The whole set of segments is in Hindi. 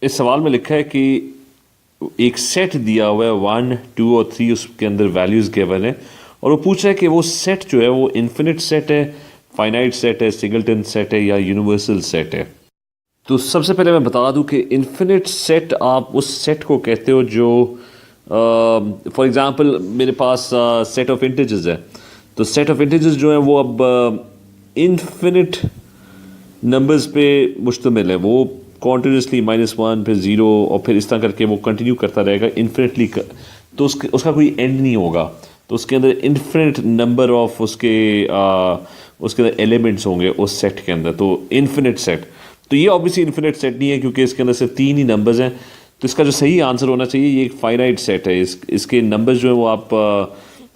इस सवाल में लिखा है कि एक सेट दिया हुआ है 1, 2 और 3, उसके अंदर वैल्यूज़ गिवन है और वो पूछ रहा है कि वो सेट जो है वो इन्फिनिट सेट है, फाइनाइट सेट है, सिंगलटन सेट है या यूनिवर्सल सेट है। तो सबसे पहले मैं बता दूं कि इन्फिनिट सेट आप उस सेट को कहते हो जो फॉर एग्जांपल मेरे पास सेट ऑफ इंटीजर्स है, तो सेट ऑफ इंटीजर्स जो है वो अब इन्फिनिट नंबर्स पे मुश्तमिल है। वो कॉन्टिन्यूसली -1 फिर 0 और फिर इस तरह करके वो कंटिन्यू करता रहेगा इन्फिनिटली तो उसका कोई एंड नहीं होगा। तो उसके अंदर इन्फिनिट नंबर ऑफ उसके अंदर एलिमेंट्स होंगे उस सेट के अंदर, तो इन्फिनिट सेट। तो ये ऑब्वियसली इन्फिनिट सेट नहीं है क्योंकि इसके अंदर सिर्फ 3 ही नंबर्स हैं। तो इसका जो सही आंसर होना चाहिए ये एक फाइनाइट सेट है। इसके नंबर्स जो है वो आप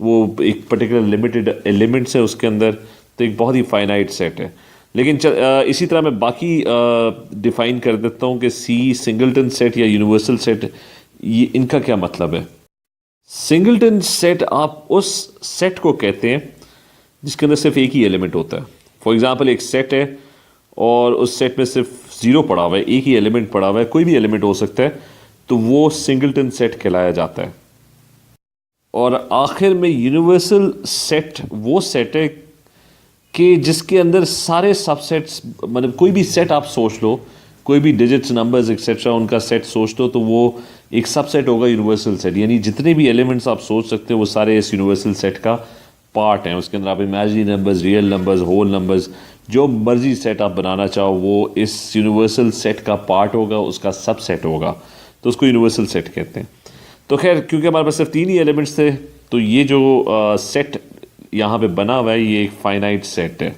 वो एक पर्टिकुलर लिमिटेड एलिमेंट्स है उसके अंदर, तो एक बहुत ही फाइनाइट सेट है। लेकिन इसी तरह मैं बाकी डिफाइन कर देता हूँ कि सी सिंगलटन सेट या यूनिवर्सल सेट, ये इनका क्या मतलब है। सिंगलटन सेट आप उस सेट को कहते हैं जिसके अंदर सिर्फ एक ही एलिमेंट होता है। फॉर एग्जांपल एक सेट है और उस सेट में सिर्फ 0 पड़ा हुआ है, एक ही एलिमेंट पड़ा हुआ है, कोई भी एलिमेंट हो सकता है, तो वो सिंगलटन सेट कहलाया जाता है। और आखिर में यूनिवर्सल सेट वो सेट है कि जिसके अंदर सारे सबसेट्स, मतलब कोई भी सेट आप सोच लो, कोई भी डिजिट्स, नंबर्स एक्सेट्रा उनका सेट सोच लो, तो वो एक सबसेट होगा यूनिवर्सल सेट। यानी जितने भी एलिमेंट्स आप सोच सकते हो वो सारे इस यूनिवर्सल सेट का पार्ट हैं। उसके अंदर आप imaginary numbers, real numbers, whole numbers, जो मर्जी सेट आप बनाना चाहो वो इस यूनिवर्सल सेट का पार्ट होगा, उसका सबसेट होगा, तो उसको यूनिवर्सल सेट कहते हैं। तो खैर क्योंकि हमारे पास सिर्फ 3 ही एलिमेंट्स थे, तो ये जो सेट यहाँ पे बना हुआ है ये एक फाइनाइट सेट है।